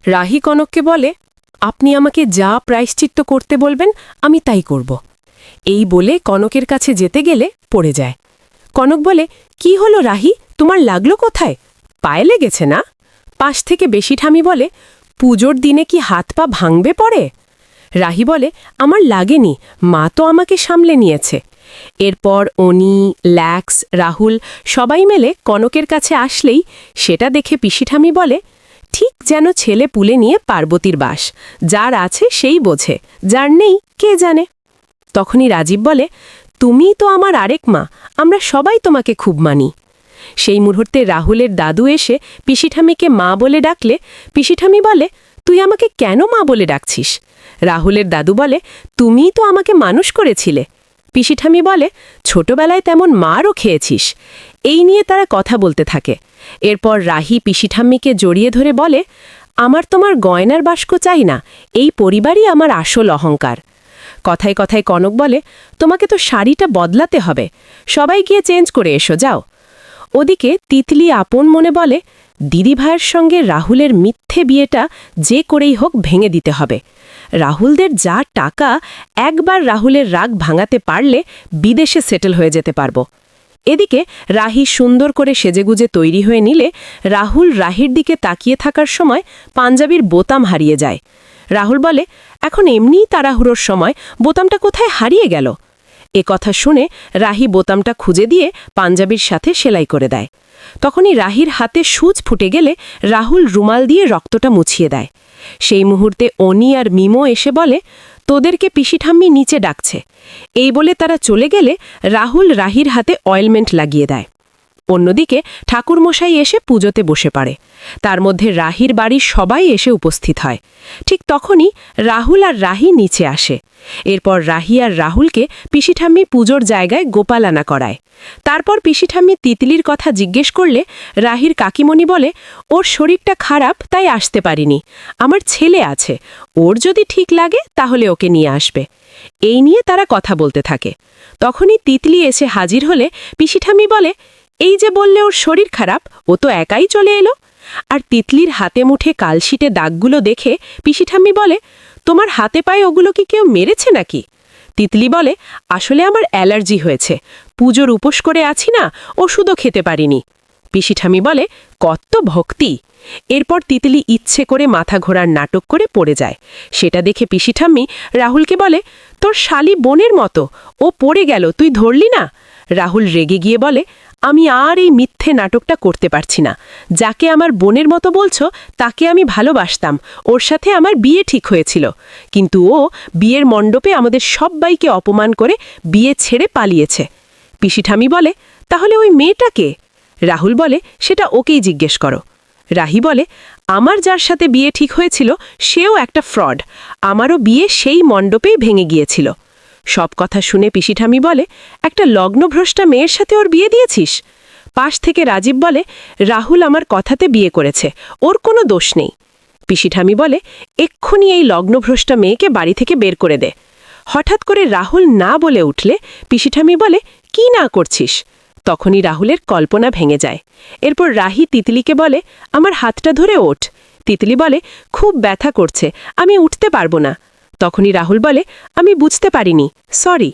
রাহি কনককে বলে, আপনি আমাকে যা প্রায়শ্চিত্ত করতে বলবেন আমি তাই করব। এই বলে কনকের কাছে যেতে গেলে পড়ে যায়। কনক বলে, কি হলো রাহি, তোমার লাগলো কোথায়? পায়ে লেগেছে না? পাশ থেকে বেশি ঠামি বলে, পুজোর দিনে কি হাত পা ভাঙবে পড়ে? রাহি বলে, আমার লাগেনি, মা তো আমাকে সামলে নিয়েছে। এরপর অনি, ল্যাক্স, রাহুল সবাই মিলে কনকের কাছে আসলেই সেটা দেখে পিসিঠামি বলে, ঠিক যেন ছেলে পুলে নিয়ে পার্বতীর বাস, যার আছে সেই বোঝে, যার নেই কে জানে। তখনই রাজীব বলে, তুমিই তো আমার আরেক মা, আমরা সবাই তোমাকে খুব মানি। সেই মুহূর্তে রাহুলের দাদু এসে পিসিঠামিকে মা বলে ডাকলে পিসিঠামি বলে, তুই আমাকে কেন মা বলে ডাকছিস? রাহুলের দাদু বলে, তুমিই তো আমাকে মানুষ করেছিলে। পিসিঠামি বলে, ছোটবেলায় তেমন মারও খেয়েছিস। এই নিয়ে তারা কথা বলতে থাকে। এরপর রাহি পিসিঠাম্মিকে জড়িয়ে ধরে বলে, আমার তোমার গয়নার বাস্ক চাই না, এই পরিবারই আমার আসল অহংকার। কথায় কথায় কনক বলে, তোমাকে তো শাড়িটা বদলাতে হবে, সবাই গিয়ে চেঞ্জ করে এসো যাও। ওদিকে তিতলি আপন মনে বলে, দিদিভাইয়ের সঙ্গে রাহুলের মিথ্যে বিয়েটা যে করেই হোক ভেঙে দিতে হবে। রাহুলদের যা টাকা, একবার রাহুলের রাগ ভাঙাতে পারলে বিদেশে সেটেল হয়ে যেতে পারবো। এদিকে রাহি সুন্দর করে সেজেগুজে তৈরি হয়ে নিলে রাহুল রাহির দিকে তাকিয়ে থাকার সময় পাঞ্জাবির বোতাম হারিয়ে যায়। রাহুল বলে, এখন এমনিই তাড়াহুড়োর সময় বোতামটা কোথায় হারিয়ে গেল? এ কথা শুনে রাহি বোতামটা খুঁজে দিয়ে পাঞ্জাবির সাথে সেলাই করে দেয়। তখনই রাহির হাতে সূচ ফুটে গেলে রাহুল রুমাল দিয়ে রক্তটা মুছিয়ে দেয়। সেই মুহূর্তে অনি আর মিমো এসে বলে, তোদেরকে পিসিঠাম্মি নিচে ডাকছে। এই বলে তারা চলে গেলে রাহুল রাহির হাতে অয়েলমেন্ট লাগিয়ে দেয়। অন্যদিকে ঠাকুরমশাই এসে পুজোতে বসে পড়ে। তার মধ্যে রাহির বাড়ির সবাই এসে উপস্থিত হয়। ঠিক তখনই রাহুল আর রাহি নিচে আসে। এরপর রাহি আর রাহুলকে পিসিঠাম্মি পুজোর জায়গায় গোপালানা করায়। তারপর পিসিঠাম্মি তিতলির কথা জিজ্ঞেস করলে রাহির কাকিমণি বলে, ওর শরীরটা খারাপ তাই আসতে পারিনি, আমার ছেলে আছে, ওর যদি ঠিক লাগে তাহলে ওকে নিয়ে আসবে। এই নিয়ে তারা কথা বলতে থাকে। তখনই তিতলি এসে হাজির হলে পিসিঠাম্মি বলে, এই যে বললে ওর শরীর খারাপ, ও তো একাই চলে এলো। আর তিতলির হাতে মুঠে কালশিটে দাগগুলো দেখে পিসিঠাম্মি বলে, তোমার হাতে পায়ে ওগুলো কি কেউ মেরেছে নাকি? তিতলি বলে, আসলে আমার অ্যালার্জি হয়েছে, পুজোর উপোস করে আছি না, ওষুধও খেতে পারিনি। পিসিঠাম্মি বলে, কত ভক্তি। এরপর তিতলি ইচ্ছে করে মাথা ঘোরার নাটক করে পড়ে যায়। সেটা দেখে পিসিঠাম্মি রাহুলকে বলে, তোর শালি বোনের মতো, ও পড়ে গেল, তুই ধরলি না? রাহুল রেগে গিয়ে বলে, আমি আর এই মিথ্যে নাটকটা করতে পারছি না। যাকে আমার বোনের মতো বলছো তাকে আমি ভালোবাসতাম, ওর সাথে আমার বিয়ে ঠিক হয়েছিল, কিন্তু ও বিয়ের মণ্ডপে আমাদের সবাইকে অপমান করে বিয়ে ছেড়ে পালিয়েছে। পিসিঠাম্মি বলে, তাহলে ওই মেয়েটাকে? রাহুল বলে, সেটা ওকেই জিজ্ঞেস করো। রাহি বলে, আমার যার সাথে বিয়ে ঠিক হয়েছিল সেও একটা ফ্রড, আমারও বিয়ে সেই মণ্ডপেই ভেঙে গিয়েছিল। সব কথা শুনে পিসিঠাম্মি বলে, একটা লগ্নভ্রষ্টা মেয়ের সাথে ওর বিয়ে দিয়েছিস? পাশ থেকে রাজীব বলে, রাহুল আমার কথাতে বিয়ে করেছে, ওর কোনো দোষ নেই। পিসিঠাম্মি বলে, এক্ষুনি এই লগ্নভ্রষ্টা মেয়েকে বাড়ি থেকে বের করে দে। হঠাৎ করে রাহুল না বলে উঠলে পিসিঠাম্মি বলে, কি না করছিস? তখনই রাহুলের কল্পনা ভেঙে যায়। এরপর রাহি তিতলিকে বলে, আমার হাতটা ধরে ওঠ। তিতলি বলে, খুব ব্যথা করছে, আমি উঠতে পারবো না। তখনই রাহুল বলে, আমি বুঝতে পারিনি, সরি।